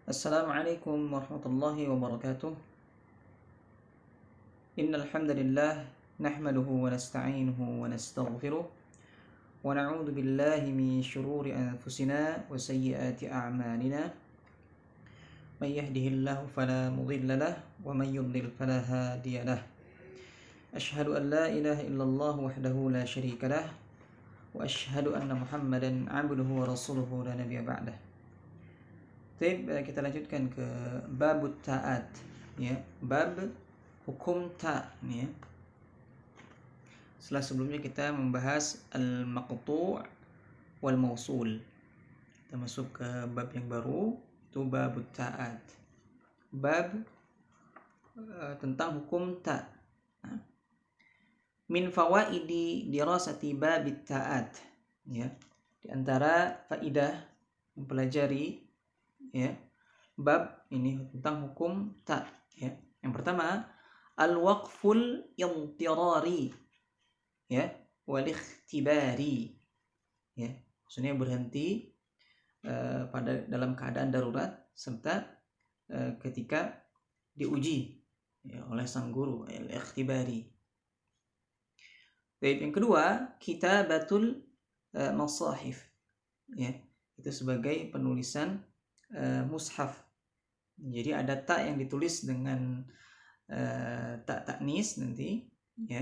Assalamualaikum warahmatullahi wabarakatuh. Innal hamdalillah nahmaduhu wa nasta'inuhu wa nastaghfiruh wa na'udzu billahi min shururi anfusina wa sayyiati a'malina. May yahdihillahu fala mudilla lahu wa may yudlil fala hadiya lahu. Asyhadu an la ilaha illallah wahdahu la syarika lah wa asyhadu anna Muhammadan 'abduhu wa rasuluhu la nabiyya ba'dah. Baik, kita lanjutkan ke bab ta'at, ya, bab hukum ta, ya. Setelah sebelumnya kita membahas al-maqtu' wal mausul, kita masuk ke bab yang baru, itu bab ta'at, bab tentang hukum ta. Min fawaidi dirasati bab ta'at, ya, di antara faidah mempelajari, ya, bab ini tentang hukum ta, ya. Yang pertama, al-waqful intirari, ya, wal ikhtibari, ya, maksudnya berhenti pada dalam keadaan darurat serta ketika diuji, ya, oleh sang guru, al-ikhtibari. Baik, yang kedua, kitabatul masahif, ya, itu sebagai penulisan mushaf. Jadi ada ta yang ditulis dengan ta ta'nis nanti, ya,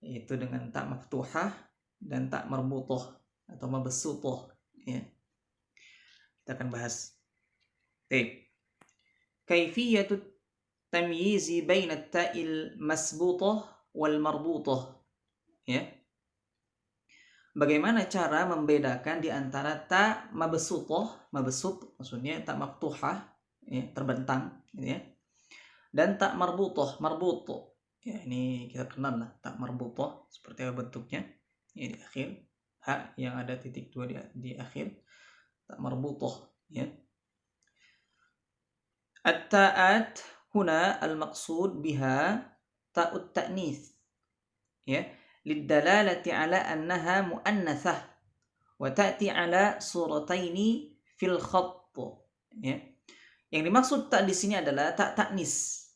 yaitu dengan ta maftuhah dan ta marbutah atau mabsutah, ya. Kita akan bahas. Baik. Kaifiyatut tamyizi baina at-ta'il masbutah wal marbutah, ya. Bagaimana cara membedakan di antara ta mabsutah, mabsut maksudnya ta maftuhah, ya, terbentang, gitu ya, dan ta marbutah, marbutah, ya, ini kita kenal lah ta marbutah seperti apa bentuknya, ya, di akhir ha yang ada titik dua di akhir, ta marbutah, ya. At-ta'at huna al-maqsud biha ta'ut ta'nits, ya, lidalalati ala annaha muannatsah wa ta'ti ala surataini fil khatt, ya. Yang dimaksud ta di sini adalah ta ta'nis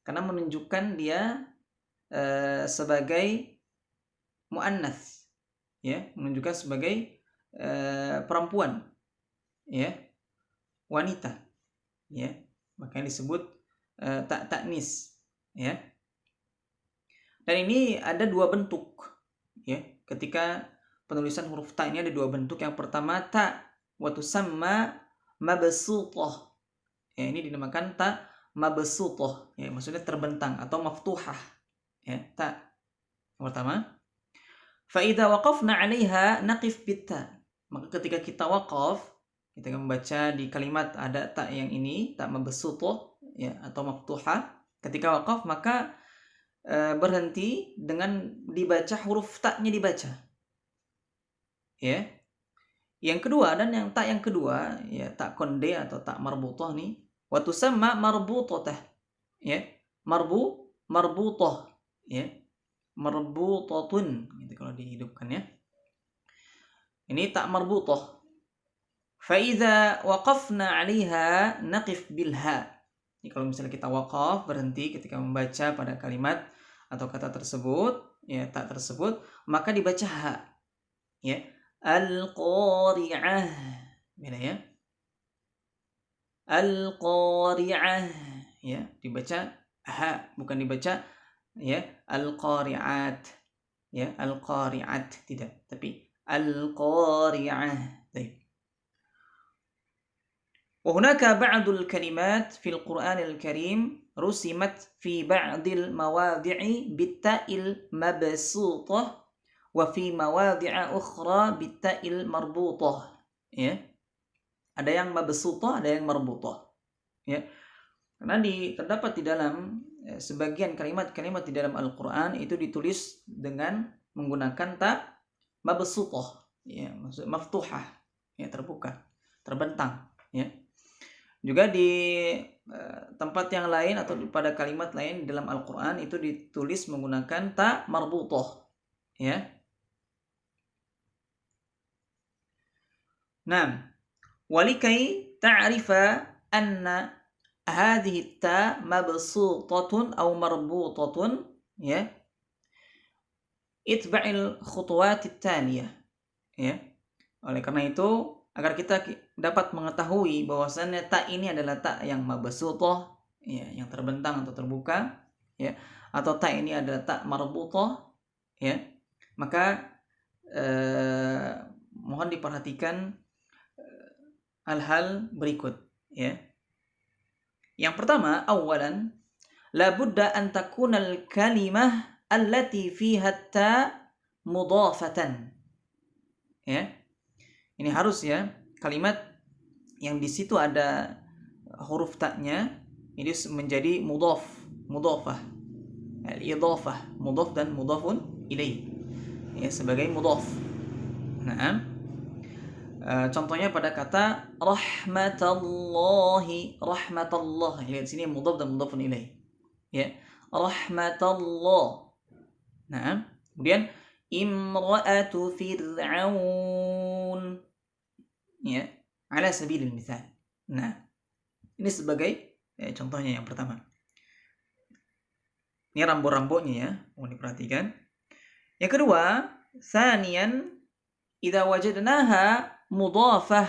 karena menunjukkan dia sebagai muannats, ya, menunjukkan sebagai perempuan, ya, wanita, ya, makanya disebut ta ta'nis, ya. Dan ini ada dua bentuk, ya. Ketika penulisan huruf ta ini ada dua bentuk. Yang pertama ta wa tusamma mabsutah. Ya, ini dinamakan ta mabsutah, ya, maksudnya terbentang atau maftuhah, ya, ta. Yang pertama, fa idza waqafna 'alaiha naqif bit-ta. Maka ketika kita waqaf, kita membaca di kalimat ada ta yang ini, ta mabsutah, ya, atau maftuhah. Ketika waqaf maka berhenti dengan dibaca huruf ta-nya dibaca, ya. Yang kedua, dan yang ta yang kedua, ya, ta konde atau ta marbutah nih, wa tusamma marbutah, ya, marbutah, ya, marbutatun gitu kalau dihidupkan, ya. Ini ta marbutah. Fa idza waqafna 'alaiha naqif bil ha. Jadi kalau misalnya kita waqaf, berhenti ketika membaca pada kalimat atau kata tersebut, ya, ta tersebut, maka dibaca ha, ya. Al-qari'ah, beda, ya. Al-qari'ah, ya, dibaca ha, bukan dibaca, ya, al-qari'at, ya, al-qari'at tidak, tapi al-qari'ah. Baik. وهناك بعض الكلمات في القرآن الكريم رسمت في بعض المواضع بالتاء المبسوطة وفي مواضع أخرى بالتاء المربوطة، ya. Ada yang mabsutah, ada yang marbutah, ya. Karena terdapat di dalam sebagian kalimat-kalimat di dalam Al-Qur'an itu ditulis dengan menggunakan ta mabsutah, ya, maksud maftuhah, ya, terbuka, terbentang, ya. Juga di tempat yang lain atau pada kalimat lain dalam Al-Qur'an itu ditulis menggunakan ta marbutah, ya. Nah, walikai ta'rifa anna hadhihi ta mabsutatun aw marbutatun, ya, itba'il khutuwat at-taliyah, ya. Oleh karena itu, agar kita dapat mengetahui bahwasannya ta ini adalah ta yang mabsutah, ya, yang terbentang atau terbuka, ya, atau ta ini adalah ta marbutah, ya, maka mohon diperhatikan hal-hal berikut, ya. Yang pertama, awalan, la budda an takuna al-kalimah allati fiha ta mudhafatan. Ya. Ini harus, ya, kalimat yang di situ ada huruf ta-nya ini menjadi mudhafah. Al-idhafah, mudhaf dan mudhafun ilaih. Ya, sebagai mudhaf. Nah, contohnya pada kata rahmatallahi, rahmatullah. Lihat sini mudhaf dan mudhafun ilaih. Ya, rahmatullah. Nah, kemudian imra'atu fir'aun. Ya, ala sabilil misal. Nah, ini sebagai contohnya yang pertama. Ini rambo-rambonya, ya, mohon diperhatikan. Yang kedua, sanian, idza wajadnaha mudhafah,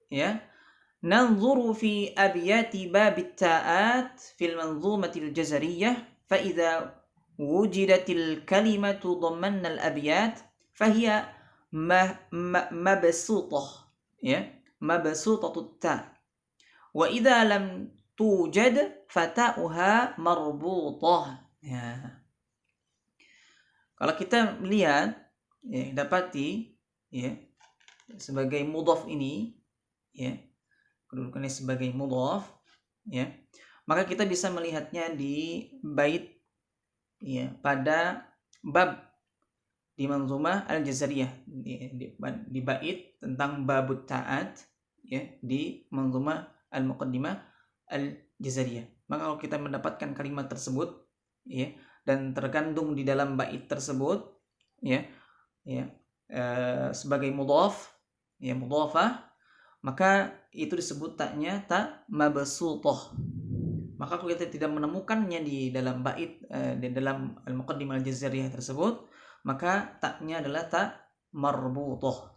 ya, nanzuru fi abyati babit ta'at fil manzumatil jazariyah, fa idza wujidatil kalimatu dhammanna al abyat fahiya mabsutah, ya, mabsutatut ta, wa idza lam tujad fata'uha marbutah. Ya. Kalau kita melihat, ya, dapati, ya, sebagai mudhaf ini, ya, kedudukannya sebagai mudhaf, ya, maka kita bisa melihatnya di bait, ya, pada bab di Manzumah Al-Jazariyah, di bait tentang babut ta'at, ya, di Manzumah Al-Muqaddimah Al-Jazariyah. Maka kalau kita mendapatkan kalimat tersebut, ya, dan terkandung di dalam bait tersebut, ya, sebagai mudhaf, ya, mudhafah, maka itu disebut taknya ta mabsutah. Maka kalau kita tidak menemukannya di dalam bait, di dalam al-muqaddimah al-jazariyah tersebut, maka taknya adalah ta marbutah.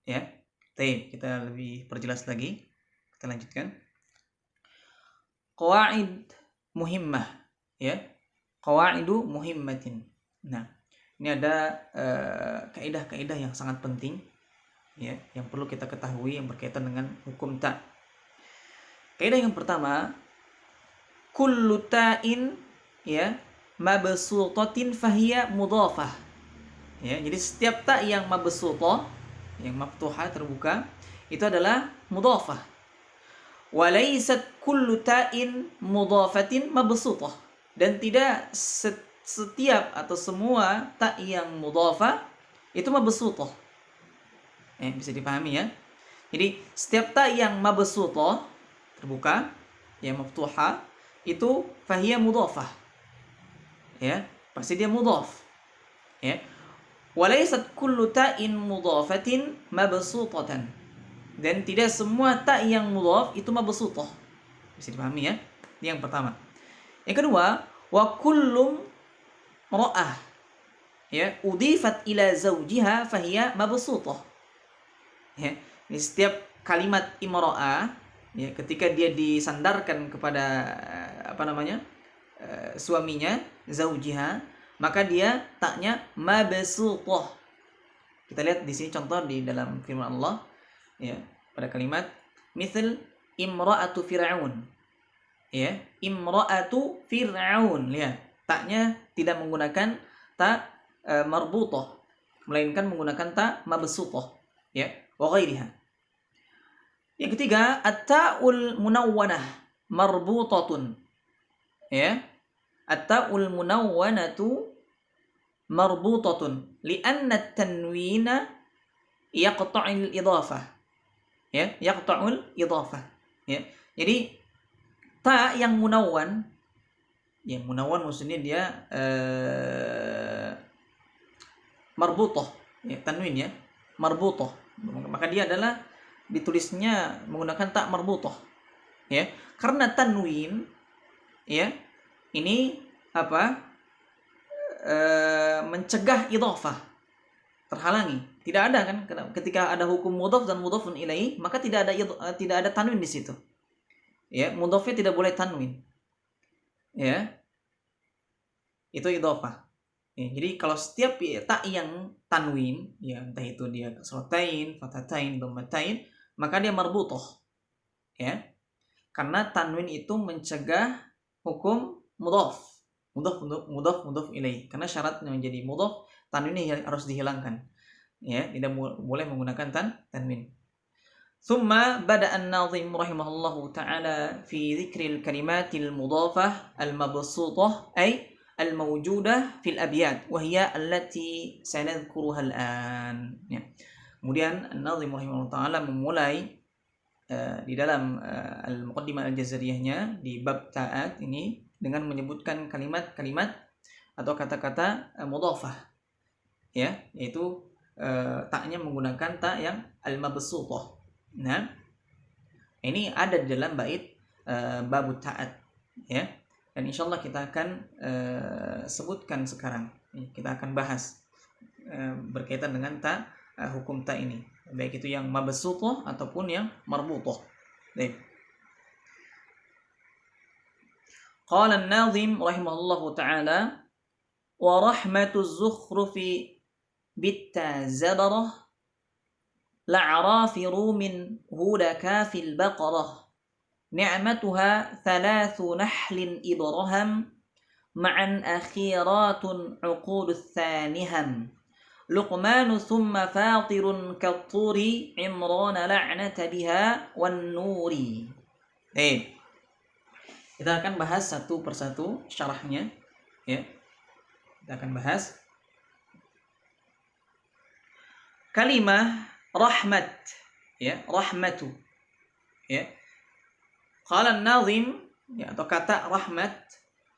Ya. Baik, kita lebih perjelas lagi. Kita lanjutkan. Qawaid muhimmah, ya. Qawaidu muhimmatin. Nah, ini ada kaidah-kaidah yang sangat penting, ya, yang perlu kita ketahui yang berkaitan dengan hukum ta. Kaidah yang pertama, kullu ta'in, ya, mabsutatin fahiya mudhafah. Ya, jadi setiap ta yang mabsutah, yang maftuhah terbuka, itu adalah mudhafah. Wa laysat kullu ta'in mudhafatin mabsutah. Dan tidak setiap atau semua ta yang mudhafah itu mabsutah. Bisa dipahami, ya. Jadi setiap ta yang mabsutah terbuka, yang maftuha, itu fahiya mudhafah. Ya, pasti dia mudhaf. Ya. Walaysat kullu ta'in mudhafatin mabsutatan. Dan tidak semua ta yang mudhaf itu mabsutah. Bisa dipahami, ya. Ini yang pertama. Yang kedua, wa kullum ra'ah, ya, udifat ila zawjiha fahiya mabsutah. Ya, ini setiap kalimat imra'ah, ya, ketika dia disandarkan kepada suaminya, zawjiha, maka dia taknya mabsutah. Kita lihat di sini contoh di dalam firman Allah, ya, pada kalimat misal imra'atu fir'aun. Ya, imra'atu fir'aun, lihat, taknya tidak menggunakan ta marbutah, melainkan menggunakan ta mabsutah, ya, wa ghairiha. Yang ketiga, at-ta'ul munawwanah marbutatun, ya, at-ta'ul munawwanatu marbutatun li'anna at-tanwina yaqta'ul idhafah, ya, yaqta'ul idhafah, ya. Jadi ta yang munawwan, ya, munawwan maksudnya dia marbutah, ya, tanwin, ya, marbutah. Maka dia adalah ditulisnya menggunakan ta marbutah, ya. Karena tanwin ya ini apa? Mencegah idhofah, terhalangi. Tidak ada kan ketika ada hukum mudhaf dan mudhafun ilaih, maka tidak ada tanwin di situ. Ya, mudhafnya tidak boleh tanwin. Ya. Itu idhofah. Ya, jadi kalau setiap tak yang tanwin, ya entah itu dia kasratain, fathatain, dhammatain, maka dia marbutoh. Ya. Karena tanwin itu mencegah hukum mudhaf. Mudhaf ilaih. Karena syaratnya menjadi mudhaf, tanwinnya harus dihilangkan. Ya, tidak boleh menggunakan tanwin. ثم بدأ الناظم رحمه الله تعالى في ذكر الكلمات المضافة المبسوطة أي الموجودة في الأبيات وهي التي سنذكرها الآن. Ya. Kemudian An-Nazim rahimahullah ta'ala memulai di dalam Al-Muqaddimah Al-Jazariyahnya di bab ta'at ini dengan menyebutkan kalimat-kalimat atau kata-kata mudhafah, ya, yaitu taknya menggunakan tak yang al-mabsutah. Nah, ini ada di dalam bait bab ta'at, ya. Dan insyaallah kita akan sebutkan sekarang. Kita akan bahas berkaitan dengan ta, hukum ta ini, baik itu yang mabsutah ataupun yang marbutah. Baik. Qala an-nazim rahimahullahu ta'ala wa rahmatu az-zukhrufi bitta zabarah لأعراف روم هود كاف البقرة نعمتها ثلاث نحل إبرهم معا أخيرات عقول الثانهم لقمان ثم فاطر كالطور عمران لعنة بها والنور. Kita akan bahas satu persatu syarahnya, ya. Kita akan bahas kalimah rahmat, ya, rahmatu, ya. Qala an-nazim, ya, atau kata rahmat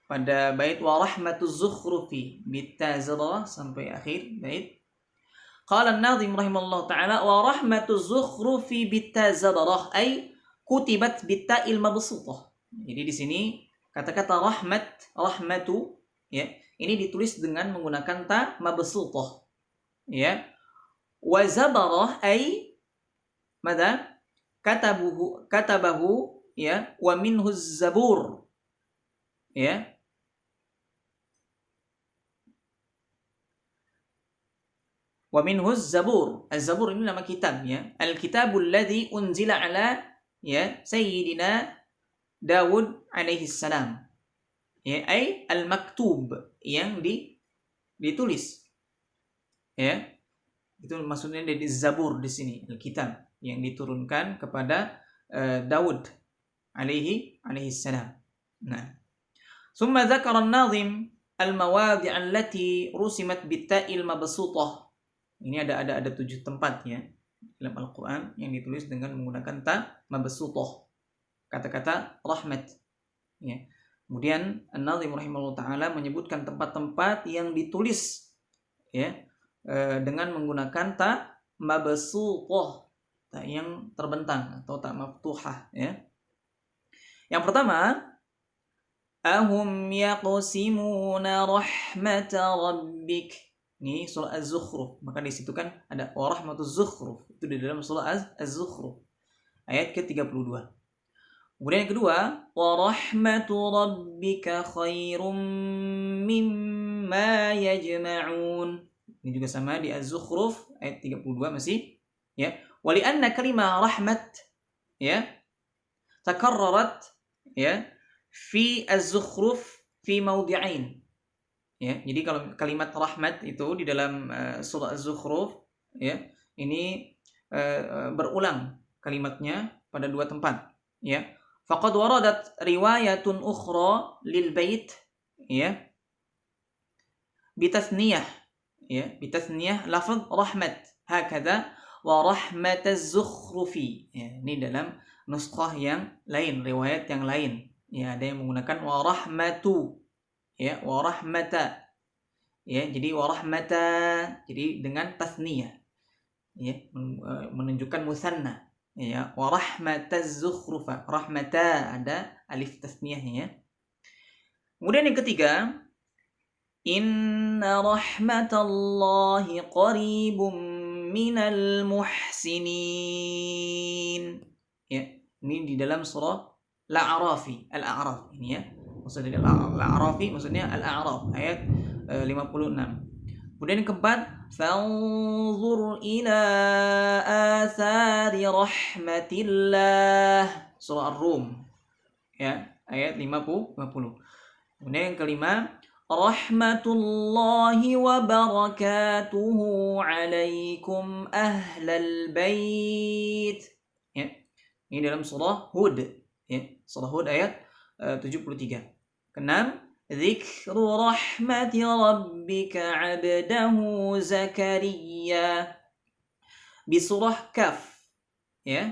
pada bait wa rahmatuz zukhrufi bitazra sampai akhir bait. Qala an-nazim rahimallahu taala wa rahmatuz zukhrufi bitazra ay kutibat bitta'il mabsutah. Jadi di sini kata-kata rahmat, rahmatu, ya, ini ditulis dengan menggunakan ta mabsutah, ya. Wa zabarah ay mada katabahu ya wa minhu zabur, ya. Wa minhu zabur. Az-zabur ini nama kitab, ya. Al-kitabul ladzi unzila ala, ya, sayyidina Daud alaihi salam, ya, ay al-maktub, yang ditulis, ya. Itu maksudnya dari Zabur di sini, Alkitab yang diturunkan kepada Daud alaihi salam. Nah, summa dzakara an-nazim al-mawadi' allati rusimat bitta'il mabsutah. Ini ada 7 tempat, ya, dalam Al-Qur'an yang ditulis dengan menggunakan ta mabsutah. Kata-kata rahmat, ya. Kemudian an-nazim rahimahullah taala menyebutkan tempat-tempat yang ditulis, ya, dengan menggunakan ta mabsutah, ta yang terbentang atau ta maftuhah, ya. Yang pertama, ahum yaqsimuna rahmata rabbik. Ini surah Az-Zukhruf, maka di situ kan ada wa rahmatuz zukhruf, itu di dalam surah Az-Zukhruf ayat ke-32. Kemudian yang kedua, wa rahmatu rabbika khairum mimma yajma'un. Ini juga sama di Az-Zukhruf ayat 32 masih, ya. Wa li'anna kalimah rahmat, ya, takarrarat, ya, fi Az-Zukhruf fi mawdi'ain. Ya, jadi kalau kalimat rahmat itu di dalam surah Az-Zukhruf, ya, ini berulang kalimatnya pada 2 tempat, ya. Faqad waradat riwayatun ukhra lil bait, ya, bitathniyah, ya, bitathniyah lafaz rahmat hakadha wa rahmataz zukhrufi, ya. Ini dalam nuskhah yang lain, riwayat yang lain, ya, ada yang menggunakan wa rahmatu, ya, wa rahmata, ya, jadi wa rahmata, jadi dengan tasniyah, ya, menunjukkan musanna, ya, wa rahmataz zukhrufa. Rahmata ada alif tasniyahnya ya. Kemudian yang ketiga, inna rahmatallahi qaribum minal muhsinin. Ya, ini di dalam surah Al-A'rafi, Al-A'raf ini ya. Maksudnya Al-A'rafi maksudnya Al-A'raf ayat 56. Kemudian yang keempat, fanzur ila athari rahmatillah, surah Ar-Rum ya, ayat 50. Kemudian yang kelima, rahmatullahi wa barakatuhu alaikum ahlal bait. Ya. Ini dalam surah Hud ya, surah Hud ayat 73. Keenam, dzikru rahmati rabbika 'abdahu Zakaria di surah Kaf ya,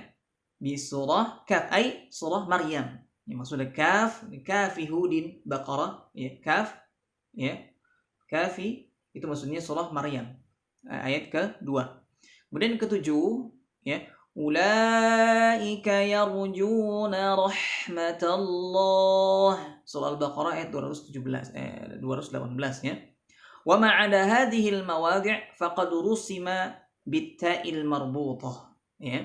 di surah Kaf ay surah Maryam. Ya, maksudnya kaf, kafi Hudin Baqarah ya, kaf ya, kafi itu maksudnya surah Maryam ayat kedua. Kemudian ketujuh ya, ulaika yarjuna rahmatallah, surah Al-Baqarah ayat 218 ya. Wa ma'ada hadhil mawadhi' faqad rusima bitta'il marbutah ya.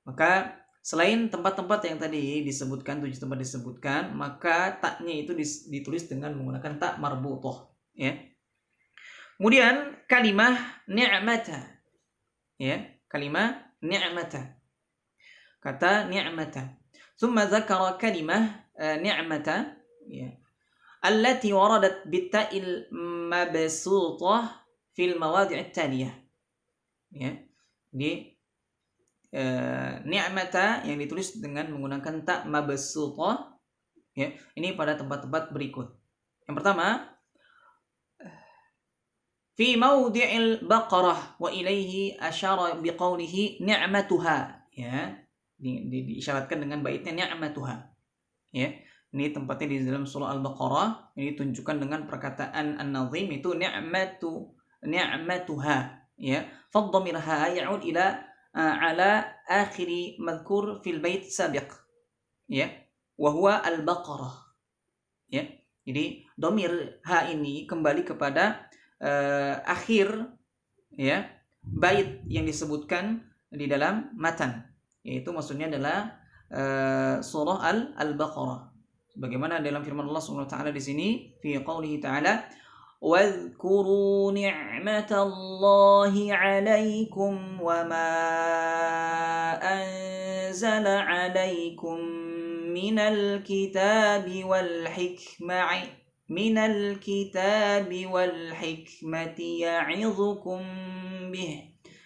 Maka selain tempat-tempat yang tadi disebutkan, 7 tempat disebutkan, maka taknya itu ditulis dengan menggunakan tak marbutah ya. Kemudian kalimah ni'mata ya, kalimah ni'mata, kata ni'mata. Thumma dzakara kalimah ni'mata ya, allati waradat bitta'il mabsutah fil mawadhi' at-taliyah ya. Di ni'mata yang ditulis dengan menggunakan tak mabsutah ya, ini pada tempat-tempat berikut. Yang pertama, fi mawdi'il baqarah wa ilaihi asyara biqaulihi ni'matuha ya, diisyaratkan dengan baitnya ni'matuha ya. Ini tempatnya di dalam surah Al-Baqarah, ini ditunjukkan dengan perkataan An-Nazim itu ni'matuha ya. Fadhamirha ya'ud ila ala akhiri madhkur fil bait sabiq ya, wa huwa al-baqarah ya. Jadi dhamir ha ini kembali kepada akhir ya bait yang disebutkan di dalam matan, yaitu maksudnya adalah surah Al-Baqarah, sebagaimana dalam firman Allah Subhanahu wa taala di sini fi qoulihi ta'ala واذكروا نعمة الله عليكم وما أنزل عليكم من الكتاب والحكمة يعظكم به.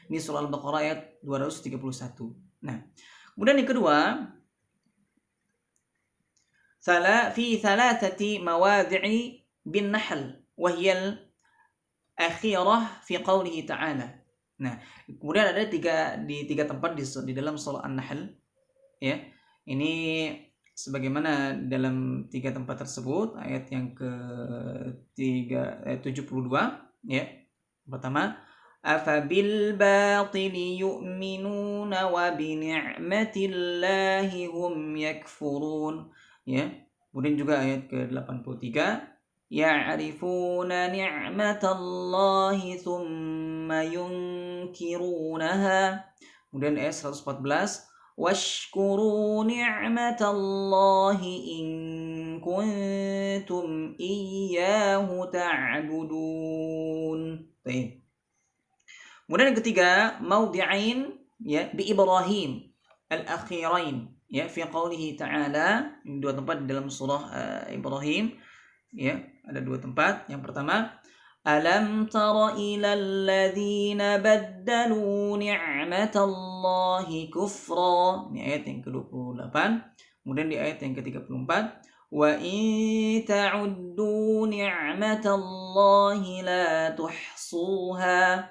Ini surah Al-Baqarah ayat 231. Nah, kemudian yang kedua, fi thalathati mawadhi'i bin nahl wahyal akhirah fi qawlihi ta'ala. Nah, kemudian ada tiga tempat di dalam surah An-Nahl ya. Ini sebagaimana dalam 3 tempat tersebut, ayat yang ke-72 ya. Pertama, afabil batili yu'minuna wa bi ni'matillahi hum yakfurun ya. Kemudian juga ayat ke-83, ya'rifuna ni'matallahi thumma yunkirunaha. Kemudian ayat 114, washkuru ni'matallahi in kuntum iyyahu ta'budun. Baik. Kemudian yang ketiga, maudhi'ain ya bi Ibrahim al-akhirain ya, fi qoulihi ta'ala. Ini 2 tempat di dalam surah Ibrahim ya, ada 2 tempat. Yang pertama, alam tara ilal ladzina baddalu ni'matallahi kufra. Ini ayat yang ke-28. Kemudian di ayat yang ke-34, wa in ta'uddu ni'matallahi la tuhsuha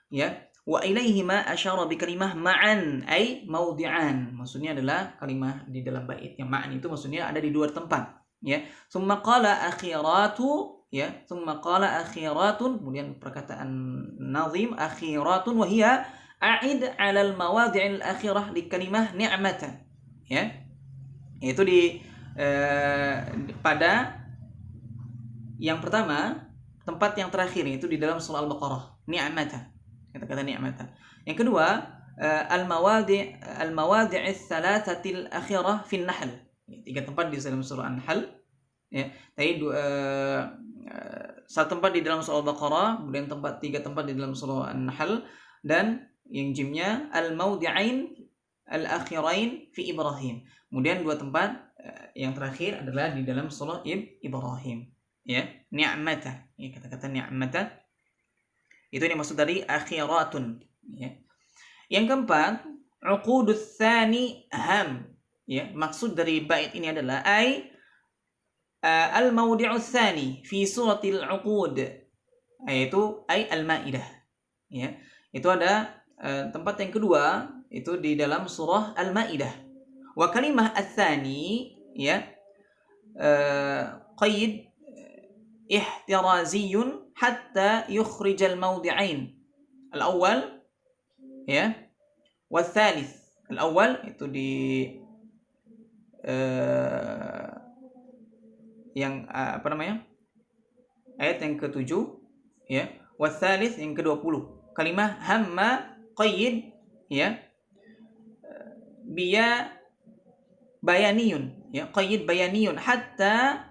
ya. Wa ilaihi ma asyara bi kalimah ma'an ay maudhi'an. Maksudnya adalah kalimah di dalam bait yang ma'an itu maksudnya ada di 2 tempat ya. Summa qala akhiratu ya, summa qala akhiratun, kemudian perkataan nazim akhiratun wa hiya a'id 'alal mawadhi'il akhirah di kalimah ni'mata. Ya. Itu pada yang pertama, tempat yang terakhir itu di dalam surah Al-Baqarah, ni'mata. Kata-kata ni'mata. Yang kedua, al-mawadhi'its thalathatil akhirah fin Nahl. 3 tempat di dalam surah An-Nahl. Ya. Tadi satu tempat di dalam surah Al-Baqarah, kemudian 3 tempat di dalam surah An-Nahl, dan yang jimnya al-mawdi'ain al-akhirain fi Ibrahim. Kemudian 2 tempat yang terakhir adalah di dalam surah Ibrahim. Ya, ni'mata. Ya, kata-kata ni'mata itu yang maksud dari akhiratun. Ya. Yang keempat, uqudus tsani ham. Ya, maksud dari bait ini adalah al-mawdi'us tsani fi suratil uqud. Yaitu al-Maidah. Ya. Itu ada tempat yang kedua itu di dalam surah Al-Maidah. Wa kalimah ats-tsani ya qaid ihtiraziyun hatta yukhrijal mawdi'ain. Al-awwal ya wal thalith. Al-awwal itu di yang ayat yang ke-7 ya, wal thalith yang ke-20. Kalimah hamma qaid ya biya bayaniyun ya, qaid bayaniyun hatta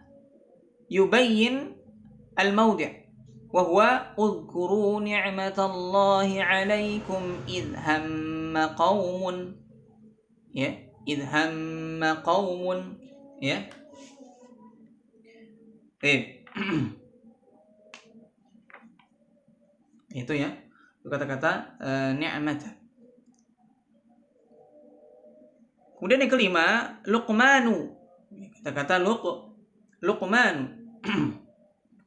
yubayyin al-mawdi'. Wa huwa udhkuru ni'matallahi 'alaikum idh hamma qaumun ya, idh hamma qaumun ya. Itu ya, itu kata-kata ni'mata. Kemudian yang kelima, luqmanu. Kata-kata luqmanu.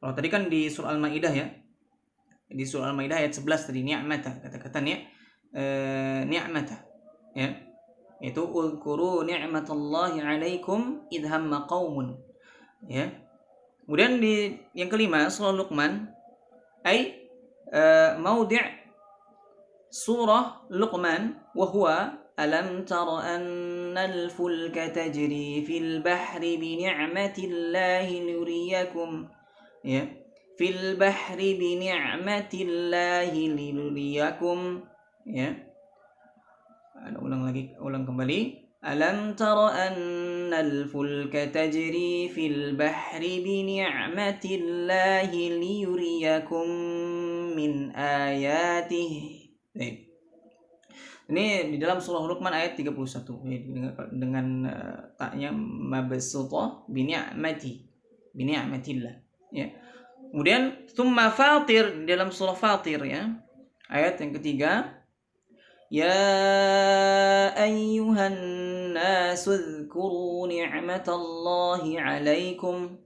Kalau tadi kan di surah Al-Maidah ya. Di surah Al-Maidah ayat 11 tadi ni'mata, kata-kata ni'mata. Ya. Itu uzkuru ni'matallahi 'alaikum idh hamma qaumun. Ya. Kemudian di yang kelima surah Luqman maudhi' surah Luqman wa huwa alam tara annal fulka tajri fil bahri bi ni'matillahi nuriyakum ya, fil bahri bi ni'matillahi linuriyakum ya. Ulang kembali. Alam tara annal fulka tajri fil bahri bi ni'matillahi liyuriyakum min ayatihi. Ini di dalam surah Luqman ayat 31 dengan taknya mabsuta bi ni'matillah ya. Kemudian tsumma Fatir di dalam surah Fatir ya, ayat yang ketiga, ya ayyuhan nasu dzkuru ni'matallahi 'alaikum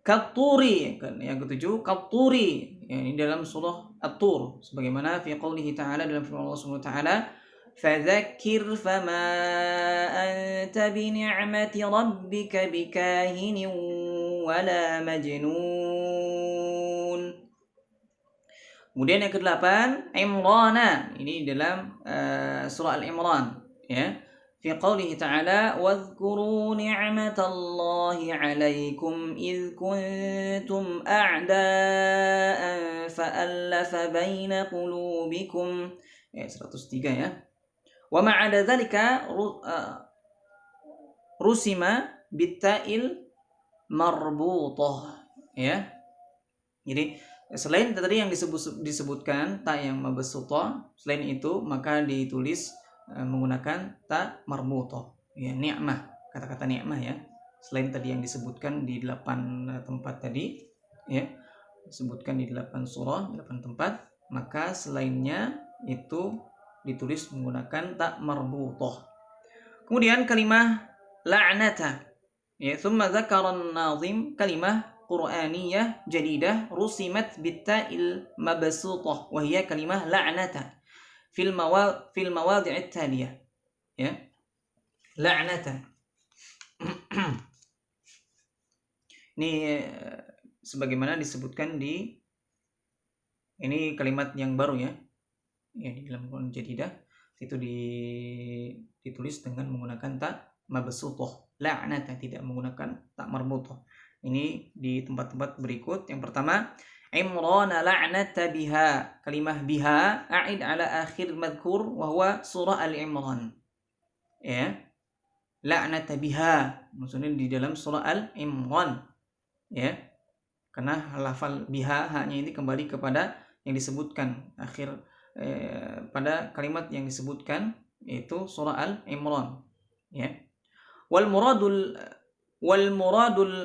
katturi. Yang ketujuh katturi ya, ini dalam surah At-Tur sebagaimana fi qoulihi ta'ala, dalam firman Allah Subhanahu wa ta'ala, fadzakir fama anta bi ni'mati rabbika bikahinin wala majnun. Kemudian yang ke-8 Imrana, ini dalam surah Al-Imran ya, fi qoulihi ta'ala wadhkuru ni'matallahi 'alaikum idh kuntum a'da'an fa'alafa baina qulubikum ya, 103 ya. Wa ma'ada dzalika rusima bitta'il marbutah ya. Jadi selain tadi yang disebutkan ta yang mabsutah, selain itu maka ditulis menggunakan ta marbutah ya, ni'mah, kata-kata ni'mah ya. Selain tadi yang disebutkan di 8 tempat tadi ya, disebutkan di 8 surah, 8 tempat, maka selainnya itu ditulis menggunakan ta marbutah. Kemudian kalimah la'nata ya, thumma dzakara an-nazim kalimah Qur'aniyah jadidah rusimat bitta'il mabsutah wa hiya kalimah la'nata fil mawadhi'it taliyah ya, la'nata. Ini sebagaimana disebutkan di ini kalimat yang baru ya, ya di dalam Quran jadidah itu ditulis dengan menggunakan ta mabsuthah, la'nata tidak menggunakan ta marbutah. Ini di tempat-tempat berikut. Yang pertama, Imran la'nata biha. Kalimah biha a'id ala akhir madhkur wa huwa surah Al-Imran. Ya. La'nata biha maksudnya di dalam surah Al-Imran. Ya. Karena lafal biha hanya ini kembali kepada yang disebutkan pada kalimat yang disebutkan yaitu surah Al-Imran. Ya. Wal muradul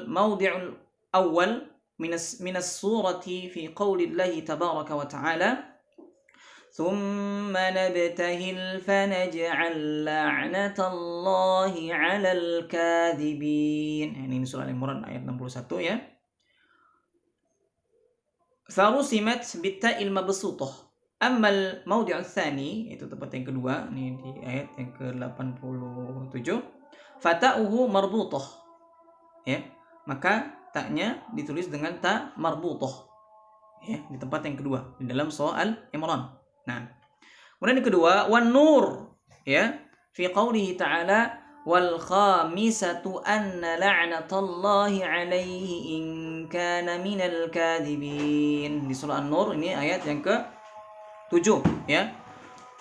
mawdi'ul awal minas surati fi qaulillahi tabaraka wa ta'ala thumma nabtahil fanaj'al la'natallahi 'alal kadhibin. Ini surah Al-Imran ayat 61 ya. Farusimat bitta'il mabsutah. Ammal mawdi'ul tsani, itu tempat yang kedua, ini di ayat yang ke-87. Fata'uhu marbutah. Ya, maka taknya ditulis dengan ta marbutah. Ya, di tempat yang kedua di dalam surah Al-Imran. Nah, kemudian yang kedua wan nur ya fi qoulihi ta'ala wal khamisatu anna la'natallahi 'alaihi in kana minal kadhibin. Di surah An-Nur ini ayat yang ke-7 ya.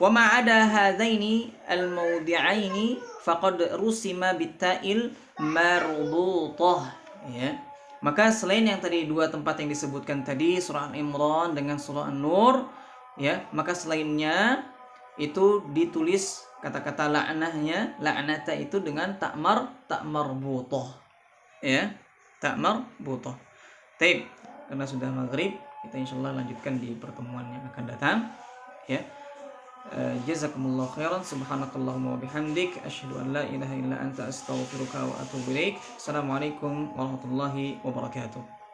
Wa ma 'ada hadzaini al-mawdi'aini faqad rusima bitta'il marbutah ya. Maka selain yang tadi dua tempat yang disebutkan tadi surah Al-Imran dengan surah An-Nur ya, maka selainnya itu ditulis kata-kata la'nata itu dengan ta marbutah ya, ta marbutah. Baik, karena sudah maghrib kita insyaallah lanjutkan di pertemuan yang akan datang ya. Jazakumullah khairan, subhanakallahumma wa bihamdik, asyhadu an la ilaha illa anta astaghfiruka wa atubu ilaik. Assalamualaikum warahmatullahi wabarakatuh.